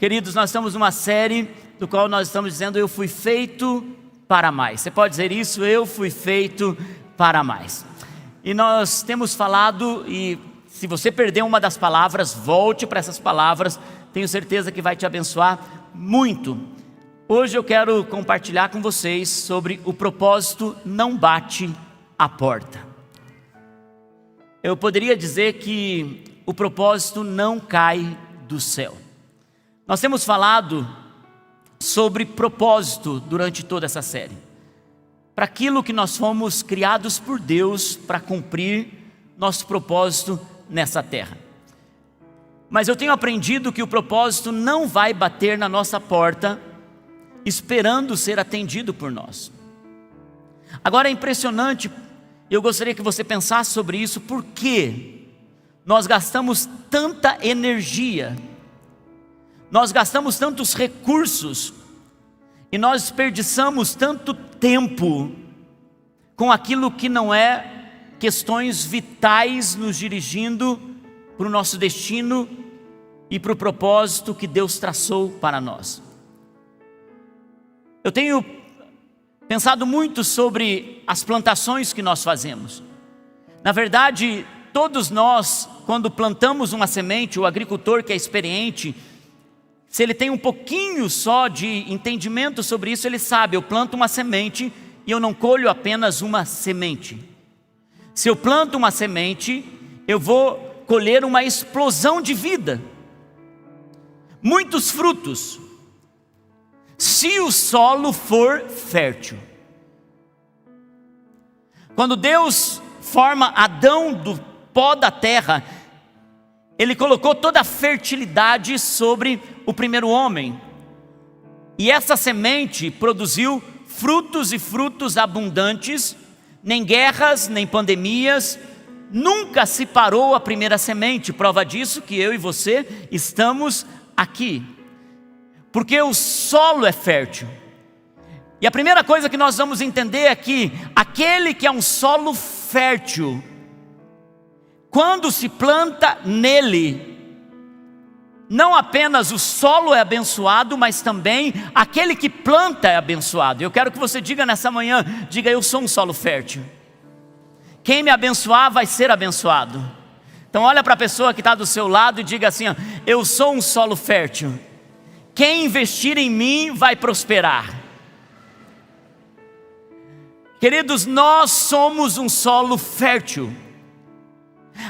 Queridos, nós estamos numa série do qual nós estamos dizendo: eu fui feito para mais. Você pode dizer isso? Eu fui feito para mais. E nós temos falado, e se você perdeu uma das palavras, volte para essas palavras, tenho certeza que vai te abençoar muito. Hoje eu quero compartilhar com vocês sobre o propósito não bate à porta. Eu poderia dizer que o propósito não cai do céu. Nós temos falado sobre propósito durante toda essa série. Para aquilo que nós fomos criados por Deus para cumprir nosso propósito nessa terra. Mas eu tenho aprendido que o propósito não vai bater na nossa porta esperando ser atendido por nós. Agora é impressionante, eu gostaria que você pensasse sobre isso, por que nós gastamos tanta energia, nós gastamos tantos recursos e nós desperdiçamos tanto tempo com aquilo que não é questões vitais nos dirigindo para o nosso destino e para o propósito que Deus traçou para nós. Eu tenho pensado muito sobre as plantações que nós fazemos. Na verdade, todos nós, quando plantamos uma semente, o agricultor que é experiente, se ele tem um pouquinho só de entendimento sobre isso, ele sabe: eu planto uma semente e eu não colho apenas uma semente. Se eu planto uma semente, eu vou colher uma explosão de vida, muitos frutos, se o solo for fértil. Quando Deus forma Adão do pó da terra, Ele colocou toda a fertilidade sobre o primeiro homem, e essa semente produziu frutos e frutos abundantes. Nem guerras, nem pandemias, nunca se parou a primeira semente. Prova disso que eu e você estamos aqui, porque o solo é fértil. E a primeira coisa que nós vamos entender é que aquele que é um solo fértil, quando se planta nele, não apenas o solo é abençoado, mas também aquele que planta é abençoado. Eu quero que você diga nessa manhã, diga: eu sou um solo fértil. Quem me abençoar vai ser abençoado. Então olha para a pessoa que está do seu lado e diga assim: eu sou um solo fértil. Quem investir em mim vai prosperar. Queridos, nós somos um solo fértil.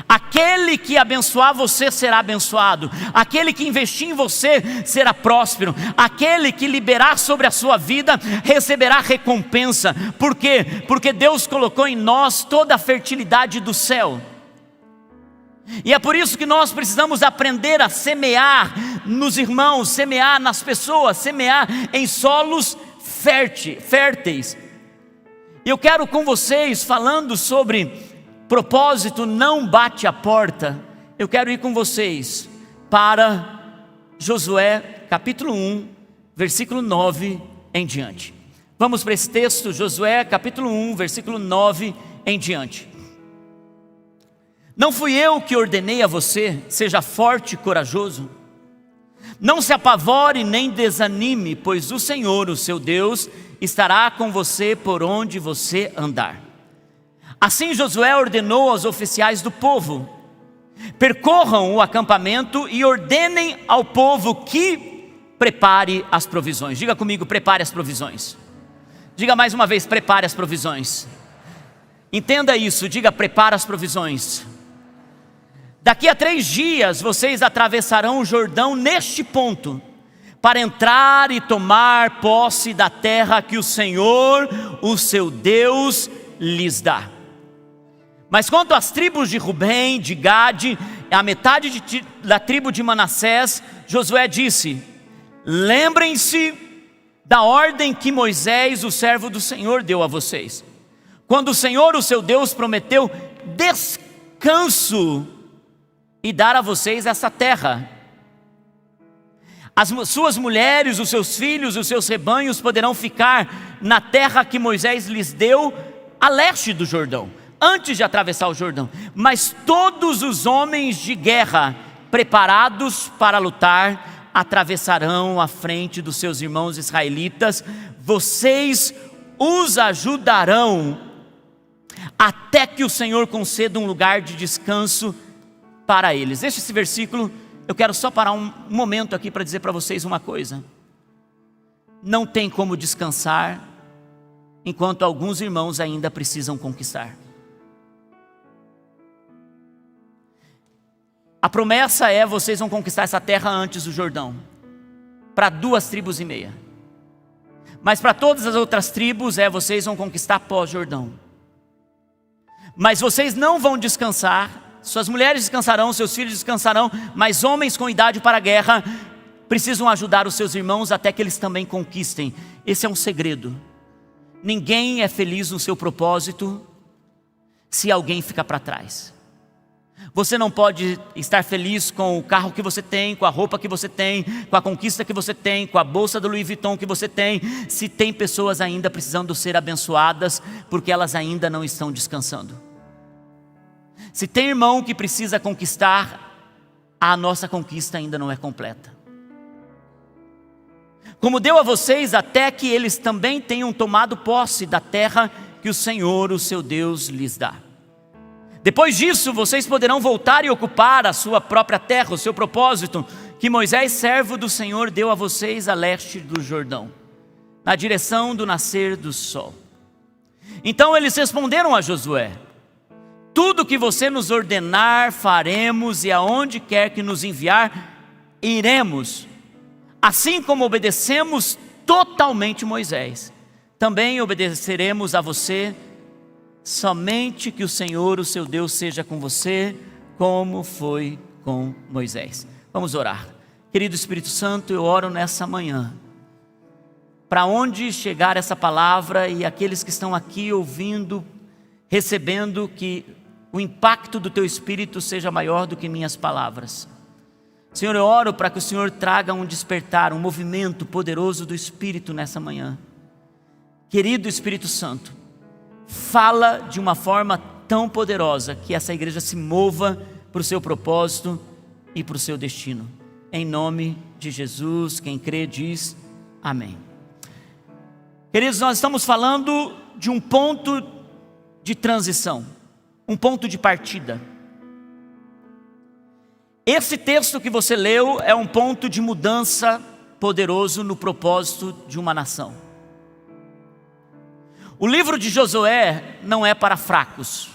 Aquele que abençoar você será abençoado. Aquele que investir em você será próspero. Aquele que liberar sobre a sua vida receberá recompensa. Por quê? Porque Deus colocou em nós toda a fertilidade do céu. E é por isso que nós precisamos aprender a semear nos irmãos, semear nas pessoas, semear em solos férteis. E eu quero com vocês, falando sobre propósito não bate à porta, eu quero ir com vocês para Josué capítulo 1, versículo 9 em diante. Vamos para esse texto, Josué capítulo 1, versículo 9 em diante. Não fui eu que ordenei a você: seja forte e corajoso. Não se apavore nem desanime, pois o Senhor, o seu Deus, estará com você por onde você andar. Assim Josué ordenou aos oficiais do povo: percorram o acampamento e ordenem ao povo que prepare as provisões. Diga comigo: prepare as provisões. Diga mais uma vez: prepare as provisões. Entenda isso, diga: prepare as provisões. Daqui a 3 dias vocês atravessarão o Jordão neste ponto, para entrar e tomar posse da terra que o Senhor, o seu Deus, lhes dá. Mas quanto às tribos de Rubem, de Gade, a metade da tribo de Manassés, Josué disse: lembrem-se da ordem que Moisés, o servo do Senhor, deu a vocês, quando o Senhor, o seu Deus, prometeu descanso e dar a vocês essa terra. As suas mulheres, os seus filhos, os seus rebanhos poderão ficar na terra que Moisés lhes deu a leste do Jordão, antes de atravessar o Jordão. Mas todos os homens de guerra preparados para lutar atravessarão a frente dos seus irmãos israelitas, vocês os ajudarão até que o Senhor conceda um lugar de descanso para eles. Deixa esse versículo, eu quero só parar um momento aqui para dizer para vocês uma coisa. Não tem como descansar enquanto alguns irmãos ainda precisam conquistar. A promessa é: vocês vão conquistar essa terra antes do Jordão, para 2,5 tribos. Mas para todas as outras tribos vocês vão conquistar pós-Jordão. Mas vocês não vão descansar, suas mulheres descansarão, seus filhos descansarão, mas homens com idade para a guerra precisam ajudar os seus irmãos até que eles também conquistem. Esse é um segredo. Ninguém é feliz no seu propósito se alguém fica para trás. Você não pode estar feliz com o carro que você tem, com a roupa que você tem, com a conquista que você tem, com a bolsa do Louis Vuitton que você tem, se tem pessoas ainda precisando ser abençoadas, porque elas ainda não estão descansando. Se tem irmão que precisa conquistar, a nossa conquista ainda não é completa. Como deu a vocês, até que eles também tenham tomado posse da terra que o Senhor, o seu Deus, lhes dá. Depois disso, vocês poderão voltar e ocupar a sua própria terra, o seu propósito, que Moisés, servo do Senhor, deu a vocês a leste do Jordão, na direção do nascer do sol. Então eles responderam a Josué: tudo que você nos ordenar, faremos, e aonde quer que nos enviar, iremos. Assim como obedecemos totalmente Moisés, também obedeceremos a você. Somente que o Senhor, o seu Deus, seja com você, como foi com Moisés. Vamos orar. Querido Espírito Santo, eu oro nessa manhã, para onde chegar essa palavra, e aqueles que estão aqui ouvindo, recebendo, que o impacto do teu Espírito seja maior do que minhas palavras. Senhor, eu oro para que o Senhor traga um despertar, um movimento poderoso do Espírito nessa manhã. Querido Espírito Santo, fala de uma forma tão poderosa que essa igreja se mova para o seu propósito e para o seu destino. Em nome de Jesus, quem crê diz amém. Queridos, nós estamos falando de um ponto de transição, um ponto de partida. Esse texto que você leu é um ponto de mudança poderoso no propósito de uma nação. O livro de Josué não é para fracos.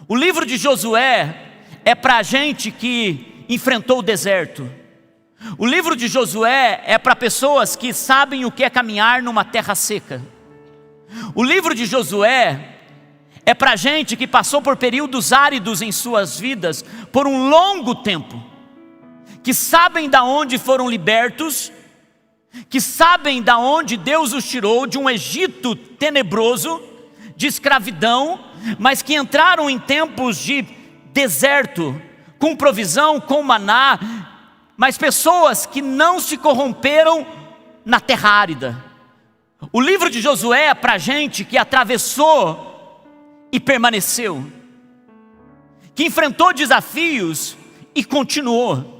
O livro de Josué é para gente que enfrentou o deserto. O livro de Josué é para pessoas que sabem o que é caminhar numa terra seca. O livro de Josué é para gente que passou por períodos áridos em suas vidas por um longo tempo, que sabem da onde foram libertos, que sabem da onde Deus os tirou, de um Egito tenebroso, de escravidão, mas que entraram em tempos de deserto, com provisão, com maná, mas pessoas que não se corromperam na terra árida. O livro de Josué é para gente que atravessou e permaneceu, que enfrentou desafios e continuou,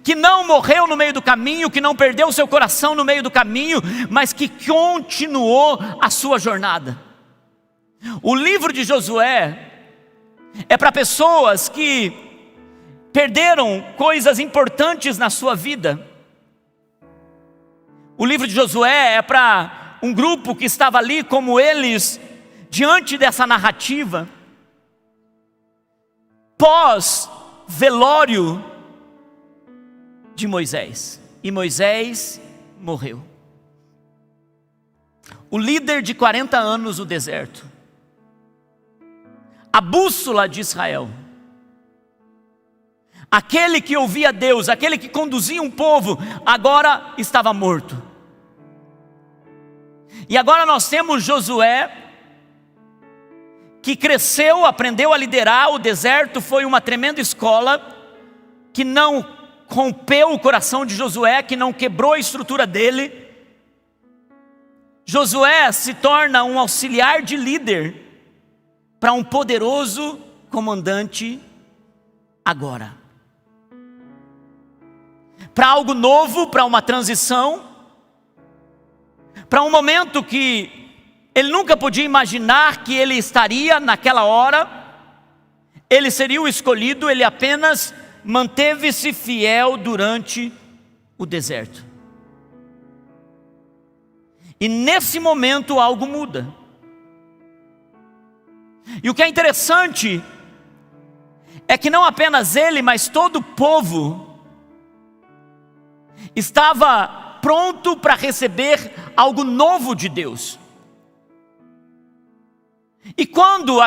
que não morreu no meio do caminho, que não perdeu seu coração no meio do caminho, mas que continuou a sua jornada. O livro de Josué é para pessoas que perderam coisas importantes na sua vida. O livro de Josué é para um grupo que estava ali como eles, diante dessa narrativa, pós-velório de Moisés, e Moisés morreu. O líder de 40 anos no deserto, a bússola de Israel, aquele que ouvia Deus, aquele que conduzia um povo, agora estava morto. E agora nós temos Josué, que cresceu, aprendeu a liderar. O deserto foi uma tremenda escola, que não rompeu o coração de Josué, que não quebrou a estrutura dele. Josué se torna um auxiliar de líder para um poderoso comandante agora. para algo novo, para uma transição, para um momento que ele nunca podia imaginar que ele estaria naquela hora. Ele seria o escolhido, ele apenas manteve-se fiel durante o deserto. E nesse momento algo muda. E o que é interessante é que não apenas ele, mas todo o povo estava pronto para receber algo novo de Deus. E quando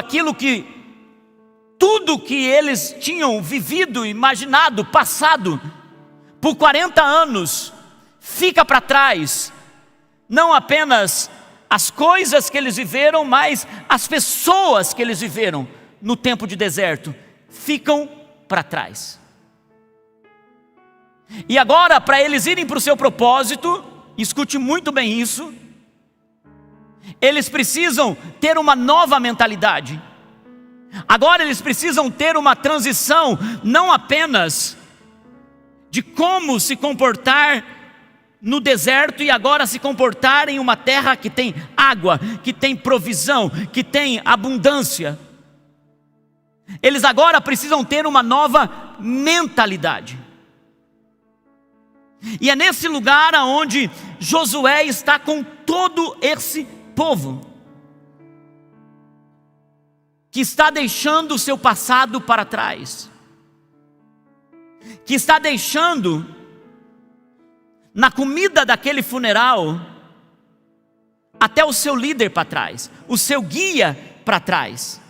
tudo que eles tinham vivido, imaginado, passado por 40 anos, fica para trás, não apenas as coisas que eles viveram, mas as pessoas que eles viveram no tempo de deserto, ficam para trás. E agora, para eles irem para o seu propósito, escute muito bem isso, eles precisam ter uma nova mentalidade. Agora eles precisam ter uma transição, não apenas de como se comportar no deserto e agora se comportar em uma terra que tem água, que tem provisão, que tem abundância. Eles agora precisam ter uma nova mentalidade. E é nesse lugar onde Josué está com todo esse povo, que está deixando o seu passado para trás, que está deixando na comida daquele funeral até o seu líder para trás, o seu guia para trás.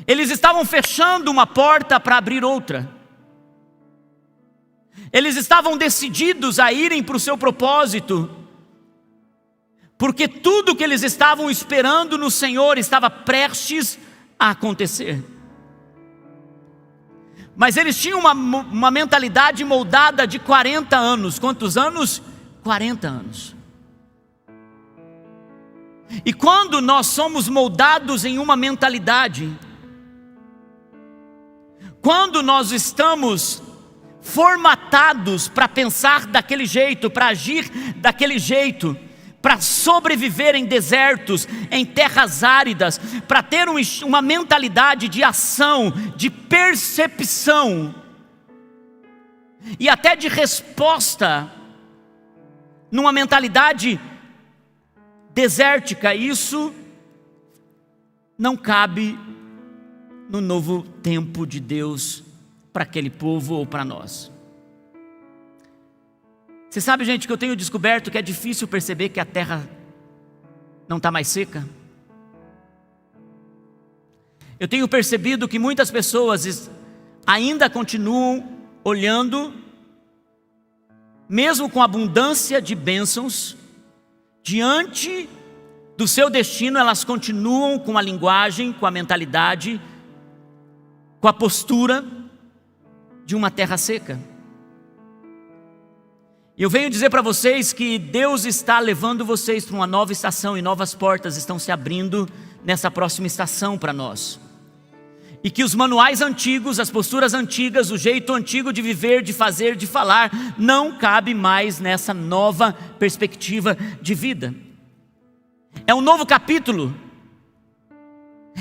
Eles estavam fechando uma porta para abrir outra. Eles estavam decididos a irem para o seu propósito, porque tudo que eles estavam esperando no Senhor estava prestes a acontecer. Mas eles tinham uma mentalidade moldada de 40 anos. Quantos anos? 40 anos. E quando nós somos moldados em uma mentalidade, quando nós estamos formatados para pensar daquele jeito, para agir daquele jeito, para sobreviver em desertos, em terras áridas, para ter uma mentalidade de ação, de percepção e até de resposta, numa mentalidade desértica, isso não cabe no novo tempo de Deus para aquele povo ou para nós. Você sabe, gente, que eu tenho descoberto que é difícil perceber que a terra não está mais seca. Eu tenho percebido que muitas pessoas ainda continuam olhando, mesmo com abundância de bênçãos, diante do seu destino, elas continuam com a linguagem, com a mentalidade, com a postura de uma terra seca. E eu venho dizer para vocês que Deus está levando vocês para uma nova estação, e novas portas estão se abrindo nessa próxima estação para nós. E que os manuais antigos, as posturas antigas, o jeito antigo de viver, de fazer, de falar, não cabe mais nessa nova perspectiva de vida. É um novo capítulo.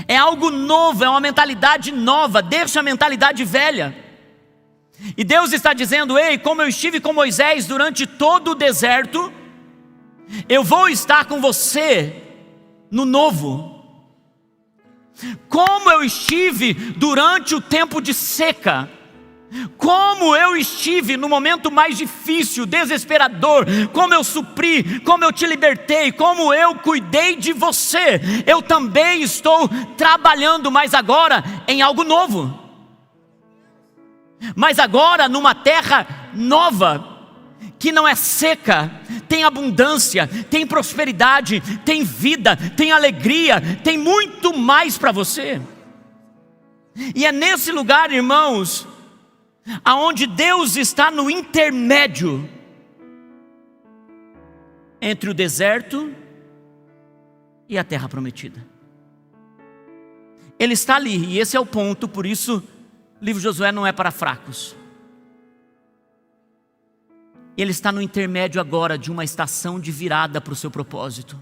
É algo novo, é uma mentalidade nova. Deixa a mentalidade velha. E Deus está dizendo: ei, como eu estive com Moisés durante todo o deserto, eu vou estar com você no novo. Como eu estive durante o tempo de seca, como eu estive no momento mais difícil, desesperador, como eu supri, como eu te libertei, como eu cuidei de você, eu também estou trabalhando, mas agora em algo novo. Mas agora numa terra nova, que não é seca, tem abundância, tem prosperidade, tem vida, tem alegria, tem muito mais para você. E é nesse lugar, irmãos, aonde Deus está no intermédio entre o deserto e a terra prometida. Ele está ali, e esse é o ponto. Por isso o livro de Josué não é para fracos. Ele está no intermédio agora de uma estação de virada para o seu propósito.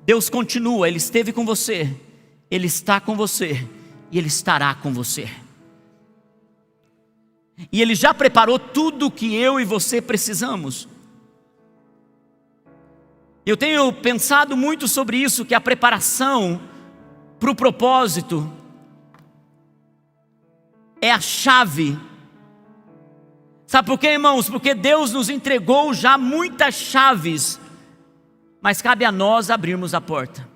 Deus continua, Ele esteve com você, Ele está com você e Ele estará com você. E Ele já preparou tudo o que eu e você precisamos. Eu tenho pensado muito sobre isso, que a preparação para o propósito é a chave. Sabe por quê, irmãos? Porque Deus nos entregou já muitas chaves, mas cabe a nós abrirmos a porta.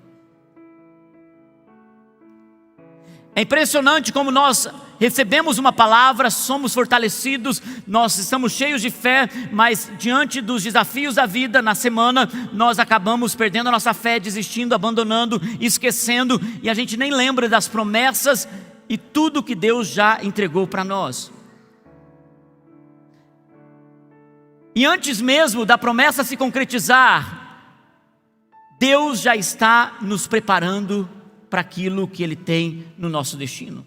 É impressionante como nós recebemos uma palavra, somos fortalecidos, nós estamos cheios de fé, mas diante dos desafios da vida, na semana, nós acabamos perdendo a nossa fé, desistindo, abandonando, esquecendo, e a gente nem lembra das promessas e tudo que Deus já entregou para nós. E antes mesmo da promessa se concretizar, Deus já está nos preparando para aquilo que Ele tem no nosso destino.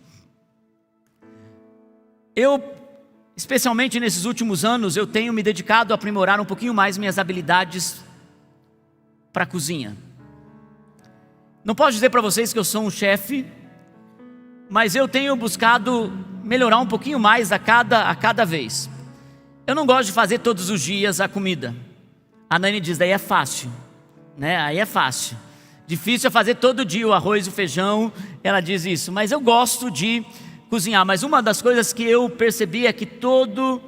Especialmente nesses últimos anos, eu tenho me dedicado a aprimorar um pouquinho mais minhas habilidades para a cozinha. Não posso dizer para vocês que eu sou um chefe, mas eu tenho buscado melhorar um pouquinho mais a cada vez. Eu não gosto de fazer todos os dias a comida. A Nani diz, daí é fácil, né? Aí é fácil. Difícil é fazer todo dia o arroz e o feijão, ela diz isso. Mas eu gosto de cozinhar. Mas uma das coisas que eu percebi é que todo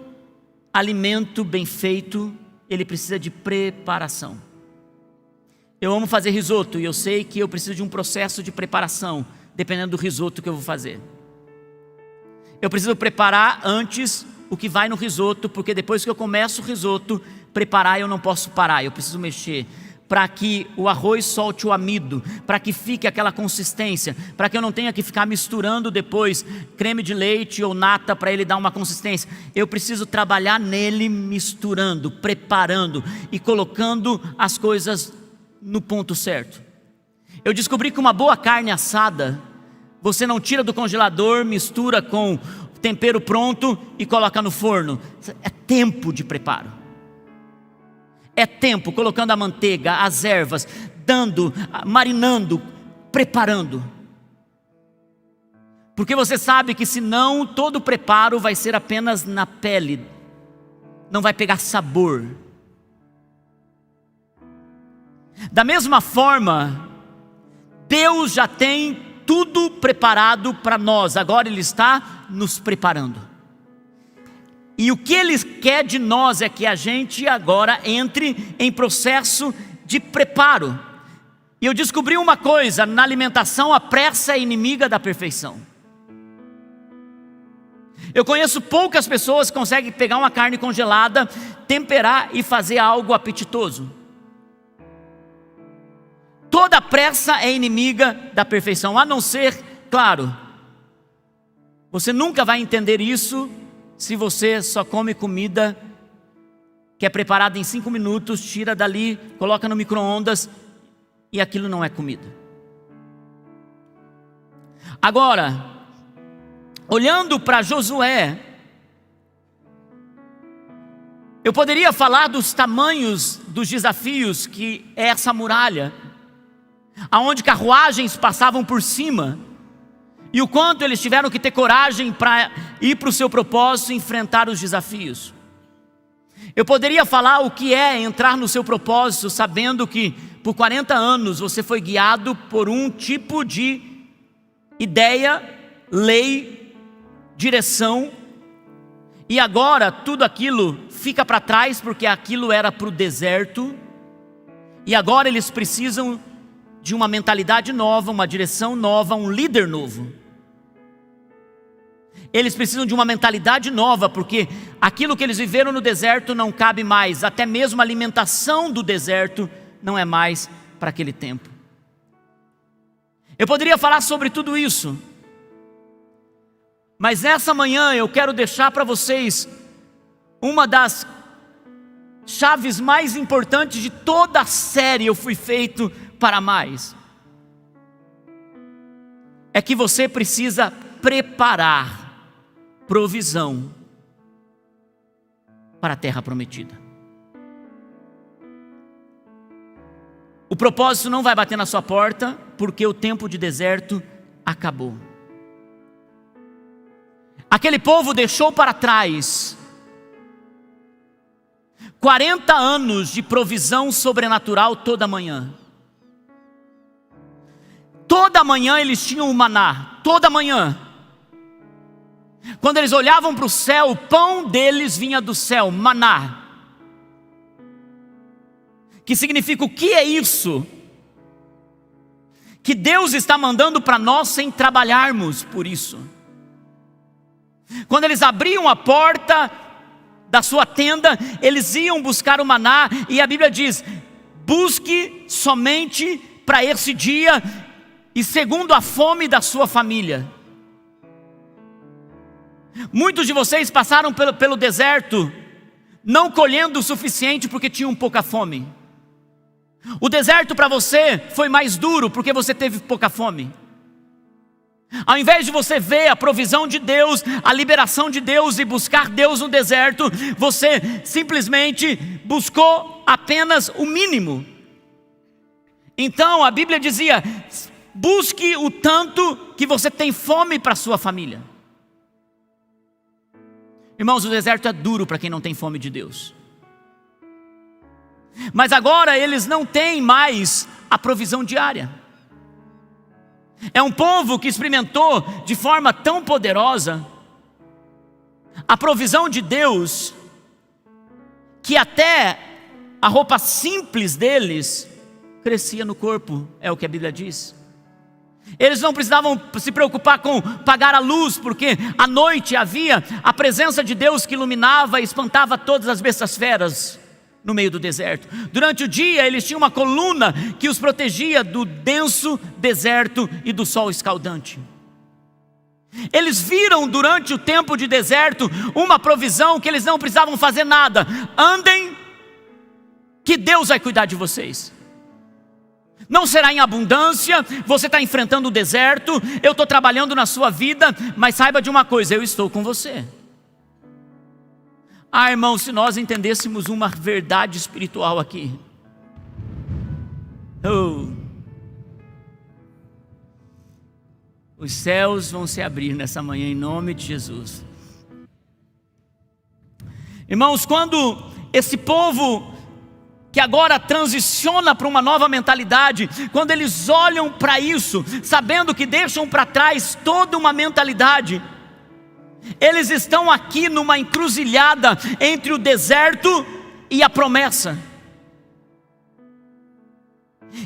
alimento bem feito, ele precisa de preparação. Eu amo fazer risoto e eu sei que eu preciso de um processo de preparação, dependendo do risoto que eu vou fazer. Eu preciso preparar antes o que vai no risoto, porque depois que eu começo o risoto, preparar eu não posso parar, eu preciso mexer, para que o arroz solte o amido, para que fique aquela consistência, para que eu não tenha que ficar misturando depois creme de leite ou nata para ele dar uma consistência. Eu preciso trabalhar nele misturando, preparando e colocando as coisas no ponto certo. Eu descobri que uma boa carne assada, você não tira do congelador, mistura com tempero pronto e coloca no forno. É tempo de preparo. É tempo colocando a manteiga, as ervas, marinando, preparando. Porque você sabe que senão todo o preparo vai ser apenas na pele, não vai pegar sabor. Da mesma forma, Deus já tem tudo preparado para nós, agora Ele está nos preparando. E o que Ele quer de nós é que a gente agora entre em processo de preparo. E eu descobri uma coisa, na alimentação a pressa é inimiga da perfeição. Eu conheço poucas pessoas que conseguem pegar uma carne congelada, temperar e fazer algo apetitoso. Toda pressa é inimiga da perfeição, a não ser, claro, você nunca vai entender isso se você só come comida que é preparada em 5 minutos, tira dali, coloca no micro-ondas e aquilo não é comida. Agora, olhando para Josué, eu poderia falar dos tamanhos dos desafios que é essa muralha, aonde carruagens passavam por cima, e o quanto eles tiveram que ter coragem para ir para o seu propósito e enfrentar os desafios. Eu poderia falar o que é entrar no seu propósito, sabendo que por 40 anos você foi guiado por um tipo de ideia, lei, direção, e agora tudo aquilo fica para trás porque aquilo era para o deserto, e agora eles precisam de uma mentalidade nova, uma direção nova, um líder novo. Eles precisam de uma mentalidade nova, porque aquilo que eles viveram no deserto não cabe mais, até mesmo a alimentação do deserto não é mais para aquele tempo. Eu poderia falar sobre tudo isso, mas nessa manhã eu quero deixar para vocês uma das chaves mais importantes de toda a série Eu Fui Feito para Mais. É que você precisa preparar provisão para a terra prometida. O propósito não vai bater na sua porta, porque o tempo de deserto acabou. Aquele povo deixou para trás 40 anos de provisão sobrenatural toda manhã. Toda manhã eles tinham o maná, toda manhã. Quando eles olhavam para o céu, o pão deles vinha do céu, maná. Que significa, o que é isso? Que Deus está mandando para nós sem trabalharmos por isso. Quando eles abriam a porta da sua tenda, eles iam buscar o maná, e a Bíblia diz: busque somente para esse dia, e segundo a fome da sua família. Muitos de vocês passaram pelo deserto, não colhendo o suficiente porque tinham pouca fome. O deserto para você foi mais duro porque você teve pouca fome. Ao invés de você ver a provisão de Deus, a liberação de Deus e buscar Deus no deserto, você simplesmente buscou apenas o mínimo. Então a Bíblia dizia: busque o tanto que você tem fome para a sua família. Irmãos, o deserto é duro para quem não tem fome de Deus. Mas agora eles não têm mais a provisão diária. É um povo que experimentou de forma tão poderosa a provisão de Deus, que até a roupa simples deles crescia no corpo, é o que a Bíblia diz. Eles não precisavam se preocupar com pagar a luz, porque à noite havia a presença de Deus que iluminava e espantava todas as bestas feras no meio do deserto. Durante o dia eles tinham uma coluna que os protegia do denso deserto e do sol escaldante. Eles viram durante o tempo de deserto uma provisão que eles não precisavam fazer nada. Andem, que Deus vai cuidar de vocês. Não será em abundância, você está enfrentando o deserto, eu estou trabalhando na sua vida, mas saiba de uma coisa: eu estou com você. Ah, irmão, se nós entendêssemos uma verdade espiritual aqui. Os céus vão se abrir nessa manhã em nome de Jesus. Irmãos, quando esse povo que agora transiciona para uma nova mentalidade, quando eles olham para isso, sabendo que deixam para trás toda uma mentalidade, eles estão aqui numa encruzilhada entre o deserto e a promessa.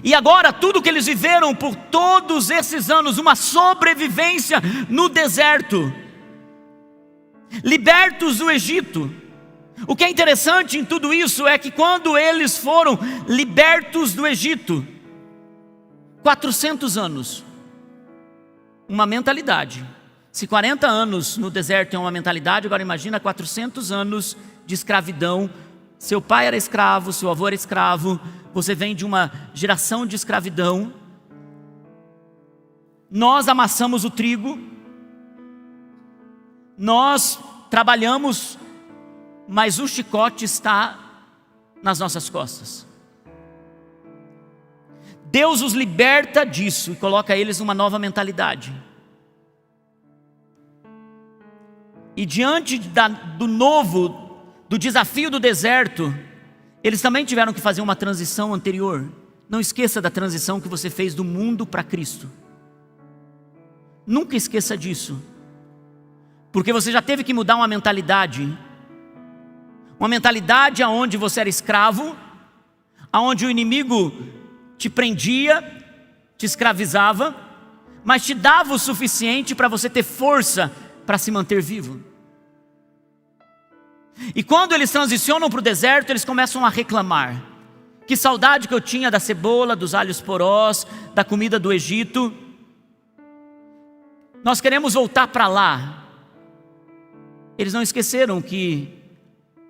E agora tudo que eles viveram por todos esses anos, uma sobrevivência no deserto, libertos do Egito. O que é interessante em tudo isso é que quando eles foram libertos do Egito, 400 anos, uma mentalidade. Se 40 anos no deserto é uma mentalidade, agora imagina 400 anos de escravidão. Seu pai era escravo, seu avô era escravo, você vem de uma geração de escravidão. Nós amassamos o trigo, nós trabalhamos, mas o chicote está nas nossas costas. Deus os liberta disso e coloca eles numa nova mentalidade. E diante do desafio do deserto, eles também tiveram que fazer uma transição anterior. Não esqueça da transição que você fez do mundo para Cristo. Nunca esqueça disso. Porque você já teve que mudar uma mentalidade. Uma mentalidade onde você era escravo, onde o inimigo te prendia, te escravizava, mas te dava o suficiente para você ter força para se manter vivo. E quando eles transicionam para o deserto, eles começam a reclamar: que saudade que eu tinha da cebola, dos alhos porós, da comida do Egito. Nós queremos voltar para lá. Eles não esqueceram que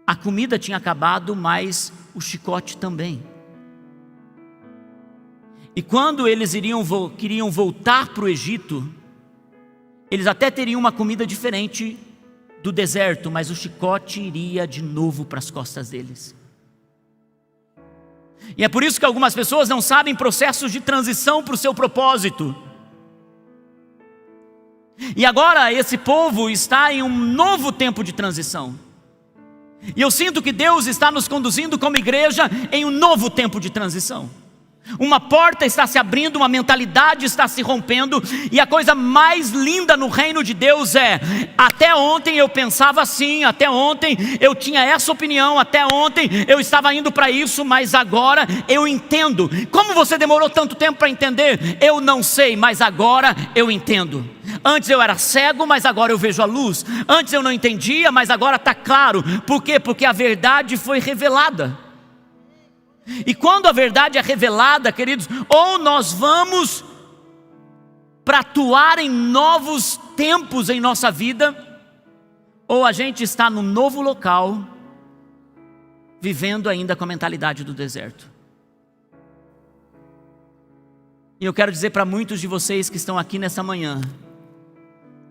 a comida tinha acabado, mas o chicote também. E quando eles queriam voltar para o Egito, eles até teriam uma comida diferente do deserto, mas o chicote iria de novo para as costas deles. E é por isso que algumas pessoas não sabem processos de transição para o seu propósito. E agora esse povo está em um novo tempo de transição. E eu sinto que Deus está nos conduzindo como igreja em um novo tempo de transição. Uma porta está se abrindo, uma mentalidade está se rompendo, e a coisa mais linda no reino de Deus é: até ontem eu pensava assim, até ontem eu tinha essa opinião, até ontem eu estava indo para isso, mas agora eu entendo. Como você demorou tanto tempo para entender? Eu não sei, mas agora eu entendo. Antes eu era cego, mas agora eu vejo a luz. Antes eu não entendia, mas agora está claro. Por quê? Porque a verdade foi revelada. E quando a verdade é revelada, queridos, ou nós vamos para atuar em novos tempos em nossa vida, ou a gente está num novo local, vivendo ainda com a mentalidade do deserto. E eu quero dizer para muitos de vocês que estão aqui nessa manhã: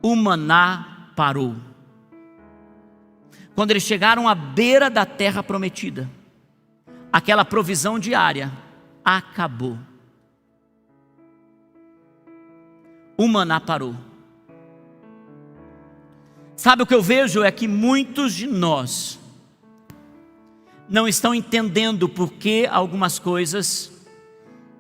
o maná parou. Quando eles chegaram à beira da terra prometida, aquela provisão diária acabou. O maná parou. Sabe o que eu vejo? É que muitos de nós não estão entendendo por que algumas coisas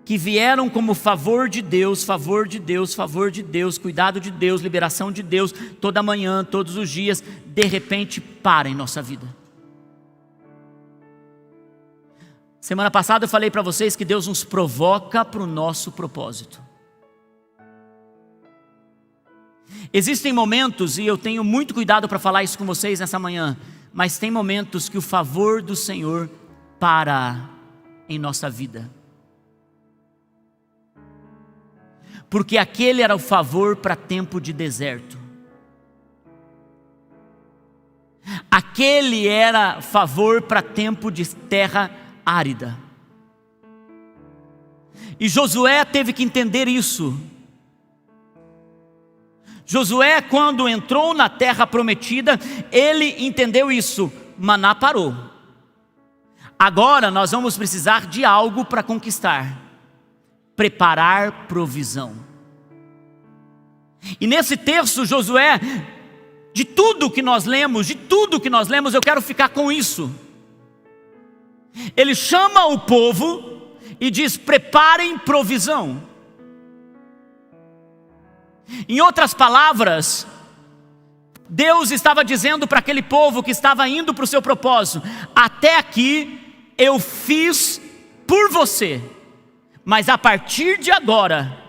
que vieram como favor de Deus, favor de Deus, favor de Deus, cuidado de Deus, liberação de Deus, toda manhã, todos os dias, de repente para em nossa vida. Semana passada eu falei para vocês que Deus nos provoca para o nosso propósito. Existem momentos, e eu tenho muito cuidado para falar isso com vocês nessa manhã, mas tem momentos que o favor do Senhor para em nossa vida. Porque aquele era o favor para tempo de deserto. Aquele era favor para tempo de terra árida. E Josué teve que entender isso. Josué, quando entrou na terra prometida, ele entendeu isso. Maná parou. Agora nós vamos precisar de algo para conquistar. Preparar provisão. E nesse texto, Josué, de tudo que nós lemos, eu quero ficar com isso. Ele chama o povo e diz: preparem provisão. Em outras palavras, Deus estava dizendo para aquele povo que estava indo para o seu propósito: até aqui eu fiz por você, mas a partir de agora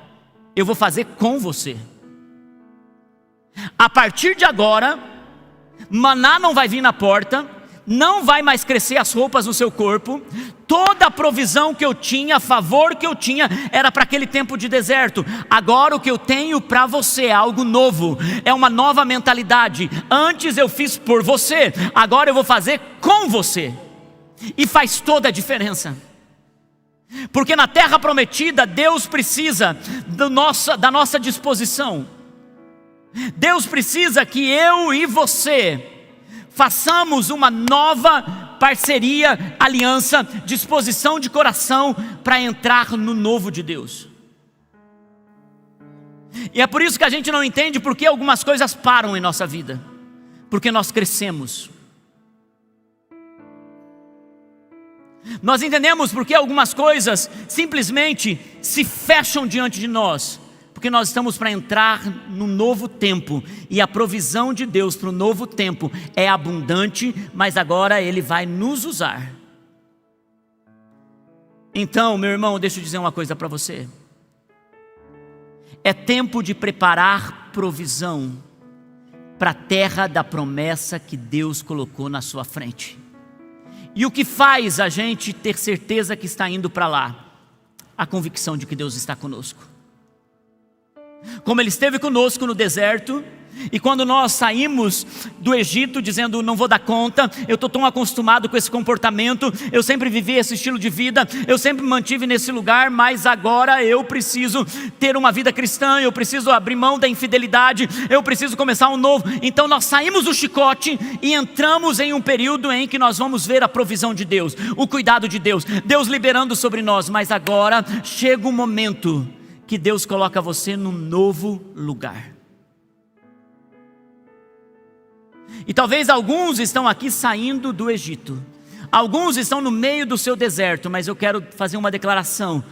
eu vou fazer com você. A partir de agora, maná não vai vir na porta, não vai mais crescer as roupas no seu corpo. Toda a provisão que eu tinha, favor que eu tinha, era para aquele tempo de deserto. Agora o que eu tenho para você é algo novo, é uma nova mentalidade. Antes eu fiz por você, agora eu vou fazer com você. E faz toda a diferença. Porque na terra prometida, Deus precisa da nossa disposição. Deus precisa que eu e você façamos uma nova parceria, aliança, disposição de coração para entrar no novo de Deus. E é por isso que a gente não entende por que algumas coisas param em nossa vida. Porque nós crescemos. Nós entendemos porque algumas coisas simplesmente se fecham diante de nós. Porque nós estamos para entrar no novo tempo, e a provisão de Deus para o novo tempo é abundante, mas agora Ele vai nos usar. Então, meu irmão, deixa eu dizer uma coisa para você. É tempo de preparar provisão para a terra da promessa que Deus colocou na sua frente. E o que faz a gente ter certeza que está indo para lá? A convicção de que Deus está conosco. Como Ele esteve conosco no deserto, E quando nós saímos do Egito dizendo, não vou dar conta, eu estou tão acostumado com esse comportamento, eu sempre vivi esse estilo de vida, eu sempre me mantive nesse lugar, mas agora eu preciso ter uma vida cristã, eu preciso abrir mão da infidelidade, eu preciso começar um novo. Então nós saímos do chicote e entramos em um período em que nós vamos ver a provisão de Deus, o cuidado de Deus, Deus liberando sobre nós. Mas agora chega um momento que Deus coloca você num novo lugar. E talvez alguns estão aqui saindo do Egito, alguns estão no meio do seu deserto, mas eu quero fazer uma declaração: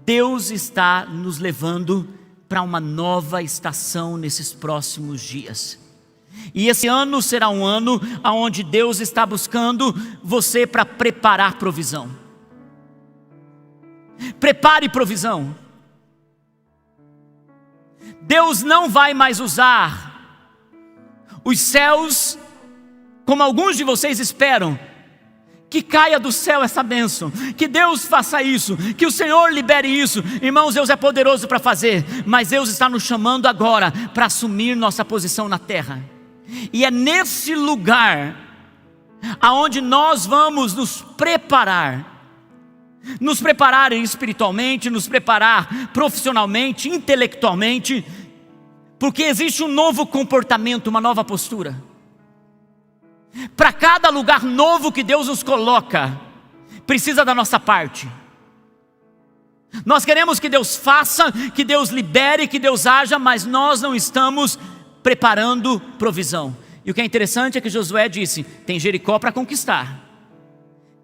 Deus está nos levando para uma nova estação nesses próximos dias. E esse ano será um ano onde Deus está buscando você para preparar provisão. Prepare provisão. Deus não vai mais usar os céus como alguns de vocês esperam, que caia do céu essa bênção, que Deus faça isso, que o Senhor libere isso. Irmãos, Deus é poderoso para fazer, mas Deus está nos chamando agora para assumir nossa posição na terra. E é nesse lugar aonde nós vamos nos preparar espiritualmente, nos preparar profissionalmente, intelectualmente, porque existe um novo comportamento, uma nova postura. Para cada lugar novo que Deus nos coloca, precisa da nossa parte. Nós queremos que Deus faça, que Deus libere, que Deus haja, mas nós não estamos preparando provisão. E o que é interessante é que Josué disse: tem Jericó para conquistar,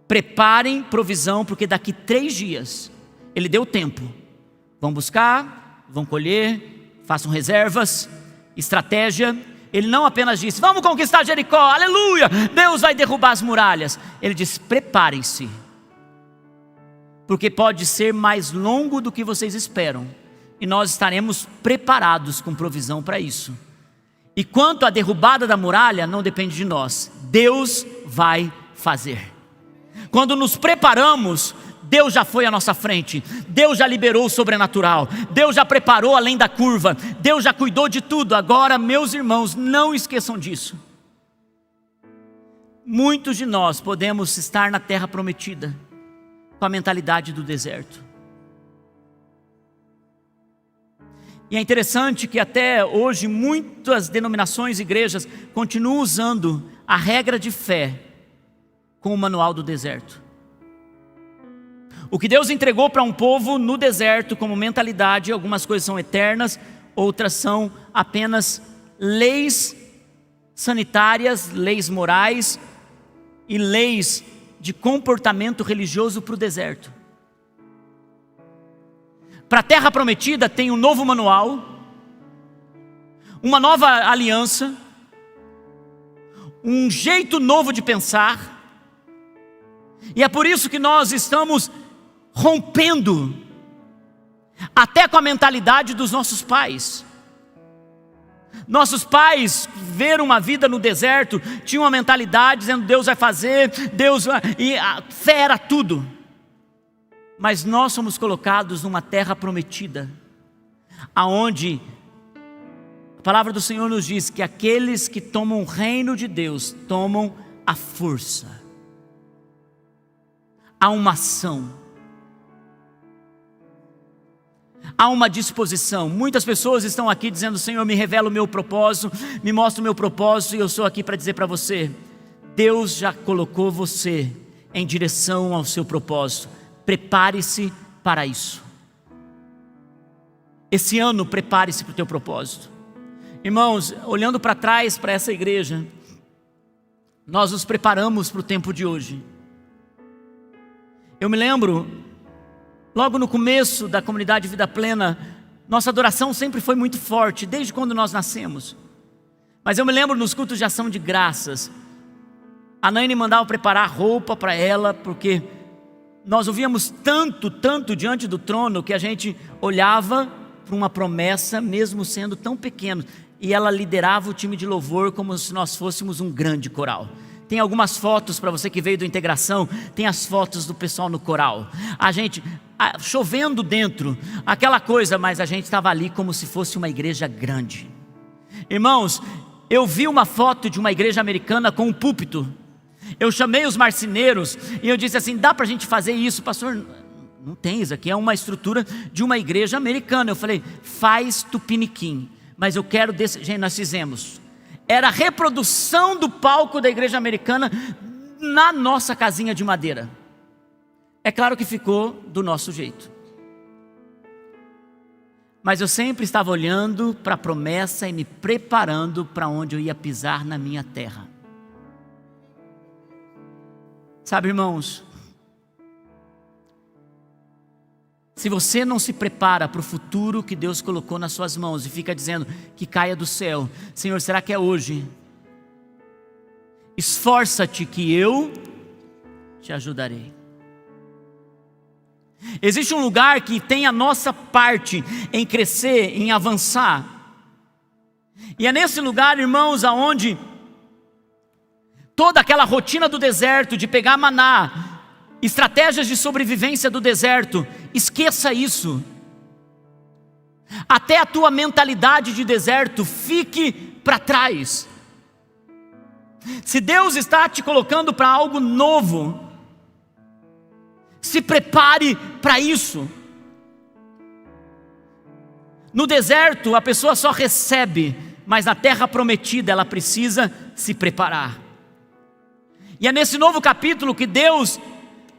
preparem provisão, porque daqui 3 dias, ele deu tempo, vão buscar, vão colher, façam reservas, estratégia. Ele não apenas disse, vamos conquistar Jericó, aleluia, Deus vai derrubar as muralhas. Ele disse, preparem-se, porque pode ser mais longo do que vocês esperam, e nós estaremos preparados com provisão para isso. E quanto à derrubada da muralha, não depende de nós, Deus vai fazer. Quando nos preparamos, Deus já foi à nossa frente, Deus já liberou o sobrenatural, Deus já preparou além da curva, Deus já cuidou de tudo. Agora, meus irmãos, não esqueçam disso. Muitos de nós podemos estar na terra prometida com a mentalidade do deserto. E é interessante que até hoje muitas denominações e igrejas continuam usando a regra de fé com o manual do deserto. O que Deus entregou para um povo no deserto como mentalidade, algumas coisas são eternas, outras são apenas leis sanitárias, leis morais e leis de comportamento religioso para o deserto. Para a terra prometida tem um novo manual, uma nova aliança, um jeito novo de pensar, e é por isso que nós estamos rompendo até com a mentalidade dos nossos pais. Nossos pais viram uma vida no deserto, tinham uma mentalidade dizendo Deus vai fazer, Deus vai, e a fé era tudo. Mas nós somos colocados numa terra prometida, aonde a palavra do Senhor nos diz que aqueles que tomam o reino de Deus tomam a força. Há uma ação, há uma disposição. Muitas pessoas estão aqui dizendo, Senhor, me revela o meu propósito, me mostra o meu propósito, e eu sou aqui para dizer para você, Deus já colocou você em direção ao seu propósito. Prepare-se para isso. Esse ano, prepare-se para o teu propósito. Irmãos, olhando para trás para essa igreja, nós nos preparamos para o tempo de hoje. Eu me lembro, logo no começo da comunidade Vida Plena, nossa adoração sempre foi muito forte, desde quando nós nascemos. Mas eu me lembro nos cultos de ação de graças, a Naine mandava preparar roupa para ela, porque nós ouvíamos tanto diante do trono, que a gente olhava para uma promessa, mesmo sendo tão pequeno, e ela liderava o time de louvor como se nós fôssemos um grande coral. Tem algumas fotos para você que veio do Integração, tem as fotos do pessoal no coral. A gente chovendo dentro, aquela coisa, mas a gente estava ali como se fosse uma igreja grande. Irmãos, eu vi uma foto de uma igreja americana com um púlpito. Eu chamei os marceneiros e eu disse assim: dá para a gente fazer isso? Pastor, não tem, isso aqui é uma estrutura de uma igreja americana. Eu falei: faz tupiniquim, mas eu quero desse. Gente, nós fizemos. Era a reprodução do palco da igreja americana na nossa casinha de madeira. É claro que ficou do nosso jeito. Mas eu sempre estava olhando para a promessa e me preparando para onde eu ia pisar na minha terra. Sabe, irmãos, se você não se prepara para o futuro que Deus colocou nas suas mãos e fica dizendo que caia do céu: Senhor, será que é hoje? Esforça-te que eu te ajudarei. Existe um lugar que tem a nossa parte em crescer, em avançar. E é nesse lugar, irmãos, aonde toda aquela rotina do deserto, de pegar maná, estratégias de sobrevivência do deserto, esqueça isso. Até a tua mentalidade de deserto fique para trás. Se Deus está te colocando para algo novo, se prepare para isso. No deserto a pessoa só recebe, mas na terra prometida ela precisa se preparar. E é nesse novo capítulo que Deus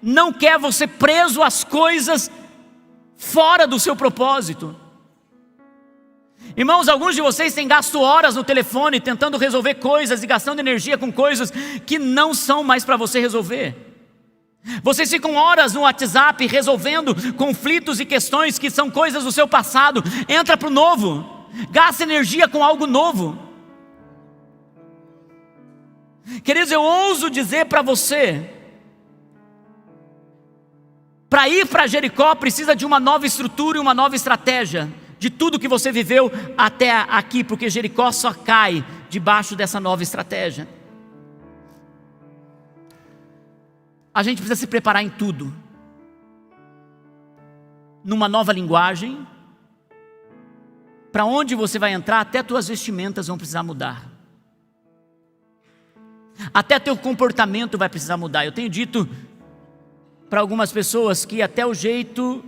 não quer você preso às coisas fora do seu propósito. Irmãos, alguns de vocês têm gasto horas no telefone tentando resolver coisas e gastando energia com coisas que não são mais para você resolver. Vocês ficam horas no WhatsApp resolvendo conflitos e questões que são coisas do seu passado. Entra para o novo, gasta energia com algo novo. Queridos, eu ouso dizer para você, para ir para Jericó precisa de uma nova estrutura e uma nova estratégia, de tudo que você viveu até aqui, porque Jericó só cai debaixo dessa nova estratégia. A gente precisa se preparar em tudo, numa nova linguagem. Para onde você vai entrar, até tuas vestimentas vão precisar mudar, até teu comportamento vai precisar mudar. Eu tenho dito para algumas pessoas que até o jeito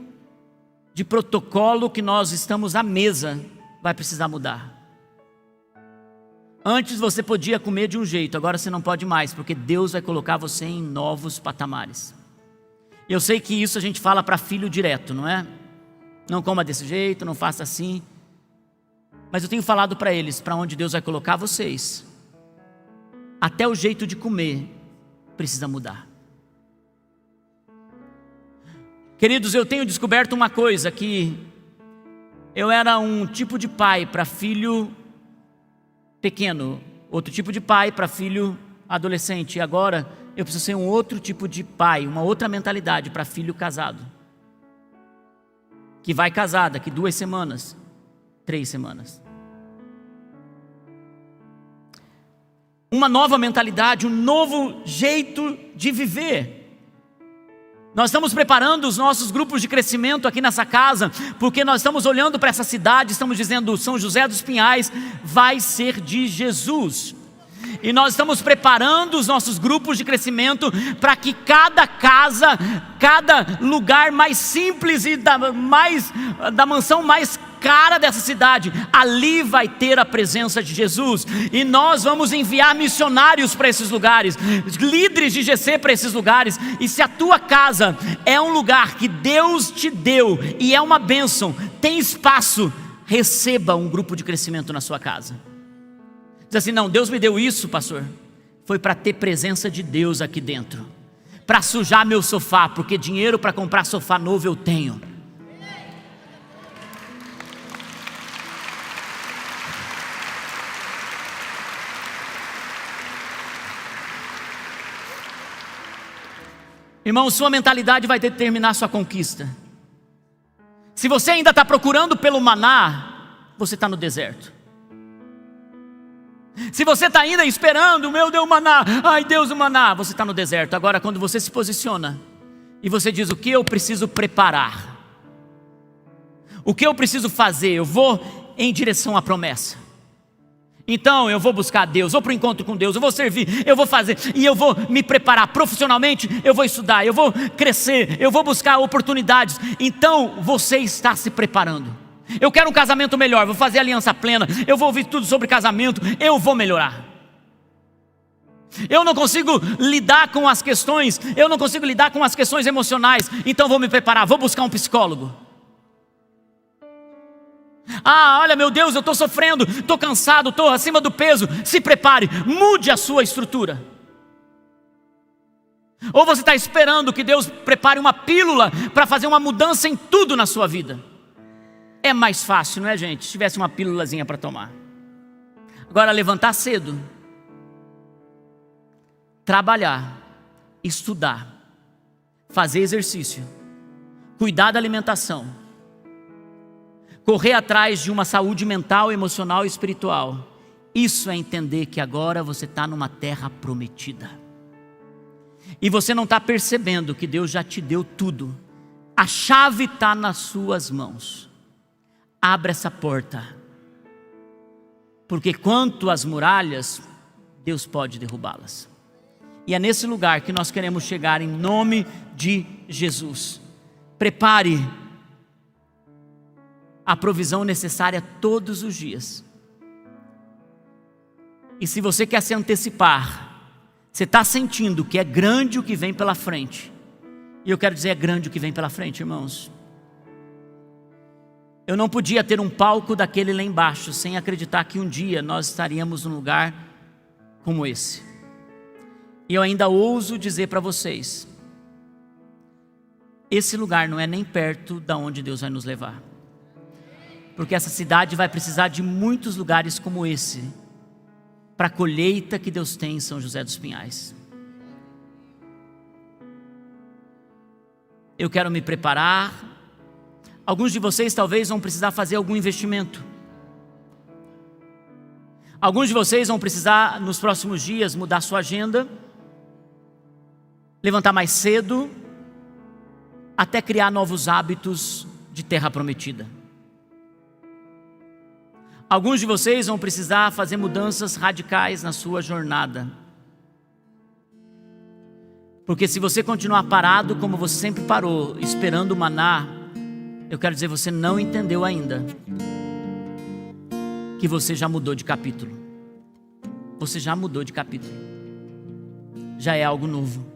de protocolo que nós estamos à mesa vai precisar mudar. Antes você podia comer de um jeito, agora você não pode mais, porque Deus vai colocar você em novos patamares. Eu sei que isso a gente fala para filho direto, não é? Não coma desse jeito, não faça assim. Mas eu tenho falado para eles, para onde Deus vai colocar vocês, até o jeito de comer precisa mudar. Queridos, eu tenho descoberto uma coisa, que eu era um tipo de pai para filho pequeno, outro tipo de pai para filho adolescente, e agora eu preciso ser um outro tipo de pai, uma outra mentalidade para filho casado, que vai casar daqui 2 semanas, 3 semanas. Uma nova mentalidade, um novo jeito de viver. Nós estamos preparando os nossos grupos de crescimento aqui nessa casa, porque nós estamos olhando para essa cidade, estamos dizendo: São José dos Pinhais vai ser de Jesus. E nós estamos preparando os nossos grupos de crescimento para que cada casa, cada lugar mais simples e da mansão mais cara dessa cidade, ali vai ter a presença de Jesus. E nós vamos enviar missionários para esses lugares, líderes de GC para esses lugares. E se a tua casa é um lugar que Deus te deu e é uma bênção, tem espaço, receba um grupo de crescimento na sua casa. Diz assim: não, Deus me deu isso, pastor, foi para ter presença de Deus aqui dentro, para sujar meu sofá, porque dinheiro para comprar sofá novo eu tenho. Irmão, sua mentalidade vai determinar sua conquista. Se você ainda está procurando pelo maná, você está no deserto. Se você está ainda esperando, meu Deus, maná, ai Deus, o maná, você está no deserto. Agora, quando você se posiciona e você diz: o que eu preciso preparar? O que eu preciso fazer? Eu vou em direção à promessa. Então eu vou buscar Deus, vou para o encontro com Deus, eu vou servir, eu vou fazer, e eu vou me preparar profissionalmente, eu vou estudar, eu vou crescer, eu vou buscar oportunidades. Então você está se preparando. Eu quero um casamento melhor, vou fazer aliança plena, eu vou ouvir tudo sobre casamento, eu vou melhorar. Eu não consigo lidar com as questões, emocionais, então vou me preparar, vou buscar um psicólogo. Olha, meu Deus, eu estou sofrendo, estou cansado, estou acima do peso. Se prepare, mude a sua estrutura. Ou você está esperando que Deus prepare uma pílula para fazer uma mudança em tudo na sua vida? É mais fácil, não é, gente? Se tivesse uma pílulazinha para tomar. Agora, levantar cedo, trabalhar, estudar, fazer exercício, cuidar da alimentação, correr atrás de uma saúde mental, emocional e espiritual. Isso é entender que agora você está numa terra prometida. E você não está percebendo que Deus já te deu tudo. A chave está nas suas mãos. Abra essa porta. Porque quanto às muralhas, Deus pode derrubá-las. E é nesse lugar que nós queremos chegar em nome de Jesus. Prepare a provisão necessária todos os dias. E se você quer se antecipar, você está sentindo que é grande o que vem pela frente. E eu quero dizer, é grande o que vem pela frente, irmãos. Eu não podia ter um palco daquele lá embaixo sem acreditar que um dia nós estaríamos num lugar como esse. E eu ainda ouso dizer para vocês, esse lugar não é nem perto da onde Deus vai nos levar. Porque essa cidade vai precisar de muitos lugares como esse, para a colheita que Deus tem em São José dos Pinhais. Eu quero me preparar. Alguns de vocês talvez vão precisar fazer algum investimento. Alguns de vocês vão precisar, nos próximos dias, mudar sua agenda, levantar mais cedo, até criar novos hábitos de terra prometida. Alguns de vocês vão precisar fazer mudanças radicais na sua jornada. Porque se você continuar parado como você sempre parou, esperando o maná, eu quero dizer, você não entendeu ainda que você já mudou de capítulo. Você já mudou de capítulo. Já é algo novo.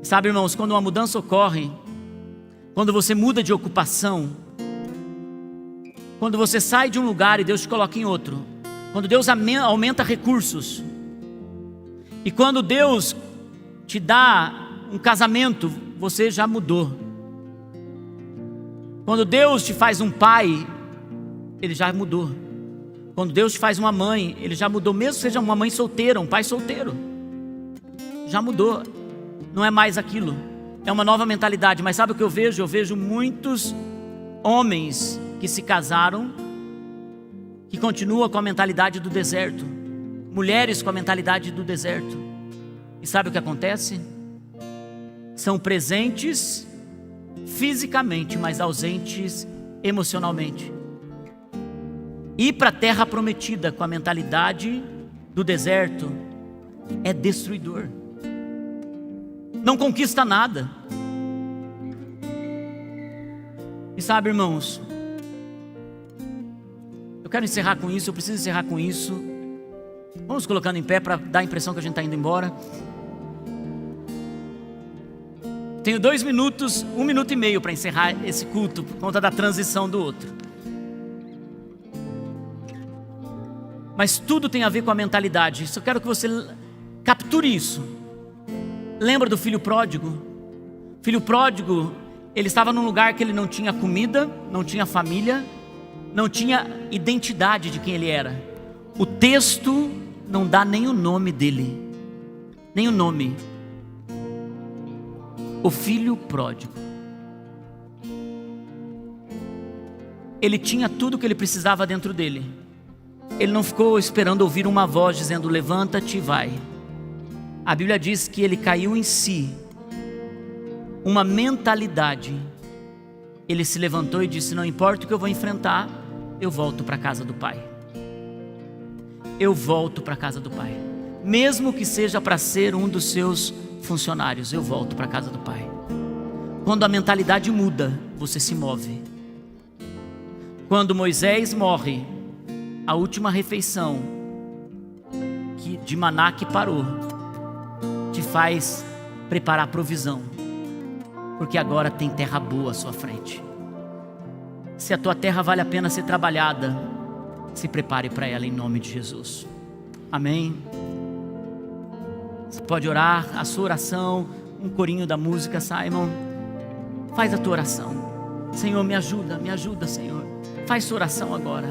Sabe, irmãos, quando uma mudança ocorre, quando você muda de ocupação, quando você sai de um lugar e Deus te coloca em outro, quando Deus aumenta recursos, e quando Deus te dá um casamento, você já mudou. Quando Deus te faz um pai, Ele já mudou. Quando Deus te faz uma mãe, Ele já mudou, mesmo que seja uma mãe solteira, um pai solteiro, já mudou. Não é mais aquilo, é uma nova mentalidade. Mas sabe o que eu vejo? Eu vejo muitos homens que se casaram, que continuam com a mentalidade do deserto, mulheres com a mentalidade do deserto. E sabe o que acontece? São presentes fisicamente, mas ausentes emocionalmente. Ir para a terra prometida com a mentalidade do deserto é destruidor. Não conquista nada. E sabe, irmãos, eu quero encerrar com isso, eu preciso encerrar com isso. Vamos colocando em pé para dar a impressão que a gente está indo embora. Tenho 2 minutos, 1 minuto e meio para encerrar esse culto, por conta da transição do outro. Mas tudo tem a ver com a mentalidade. Só quero que você capture isso. Lembra do filho pródigo? O filho pródigo, ele estava num lugar que ele não tinha comida, não tinha família, não tinha identidade de quem ele era. O texto não dá nem o nome dele, nem o nome. O filho pródigo. Ele tinha tudo o que ele precisava dentro dele. Ele não ficou esperando ouvir uma voz dizendo: levanta-te e vai. A Bíblia diz que ele caiu em si, uma mentalidade. Ele se levantou e disse: não importa o que eu vou enfrentar, eu volto para a casa do Pai. eu volto para a casa do Pai. Mesmo que seja para ser um dos seus funcionários, eu volto para a casa do Pai. Quando a mentalidade muda, você se move. Quando Moisés morre, a última refeição de maná que parou, te faz preparar provisão, porque agora tem terra boa à sua frente. Se a tua terra vale a pena ser trabalhada, se prepare para ela em nome de Jesus. Amém? Você pode orar a sua oração, um corinho da música, Simon. Faz a tua oração. Senhor, me ajuda, Senhor. Faz sua oração agora.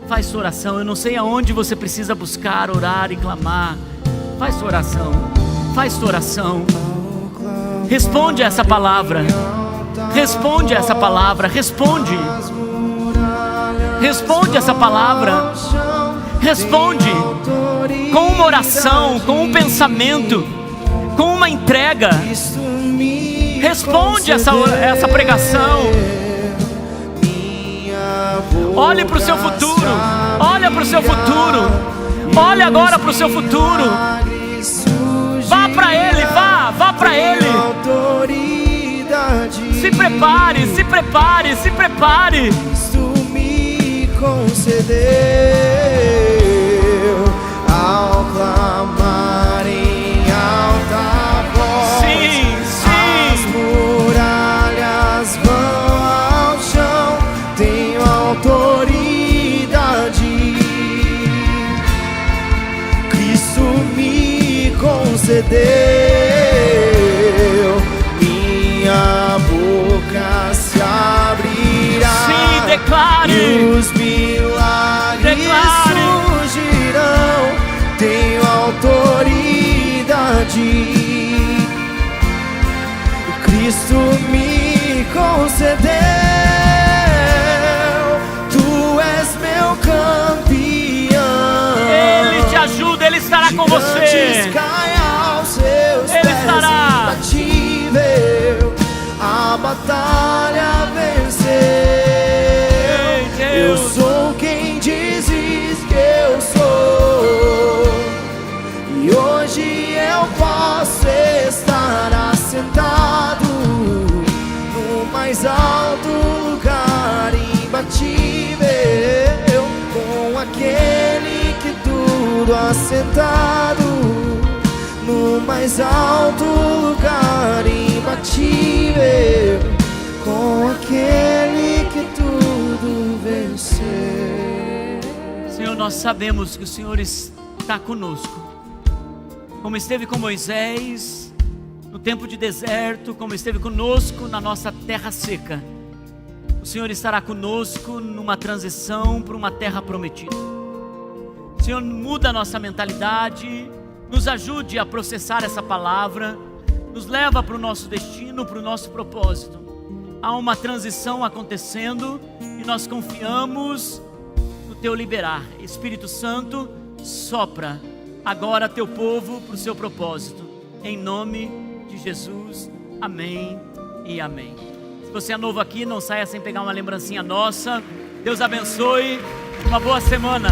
Faz sua oração. Eu não sei aonde você precisa buscar, orar e clamar. Faz sua oração. Faz sua oração. Responde a essa palavra. Responde a essa palavra. Responde. Responde essa palavra. Responde com uma oração, com um pensamento, com uma entrega. Responde essa pregação. Olhe para o seu futuro. Olha para o seu futuro. Olhe agora para o seu futuro. Vá para Ele, vá para Ele. Se prepare, se prepare, se prepare. Concedeu ao clamar em alta voz. Sim, sim. As muralhas vão ao chão. Tenho autoridade. Cristo me concedeu. Minha boca se abrirá. Sim, declare. E os milagres surgirão. Tenho autoridade. Cristo me concedeu. Tu és meu campeão. Ele te ajuda, Ele estará com você. Gigantes caem aos seus Ele pés. estará. Imbatível, a batalha venceu. Eu sou quem dizes que eu sou. E hoje eu posso estar assentado no mais alto lugar, imbatível, com aquele que tudo assentado no mais alto lugar, imbatível, com aquele que tudo venceu. Senhor, nós sabemos que o Senhor está conosco, como esteve com Moisés no tempo de deserto, como esteve conosco na nossa terra seca. O Senhor estará conosco numa transição para uma terra prometida. Senhor, muda a nossa mentalidade, nos ajude a processar essa palavra, nos leva para o nosso destino, para o nosso propósito. Há uma transição acontecendo e nós confiamos no Teu liberar. Espírito Santo, sopra agora Teu povo para o Seu propósito. Em nome de Jesus, amém e amém. Se você é novo aqui, não saia sem pegar uma lembrancinha nossa. Deus abençoe, uma boa semana.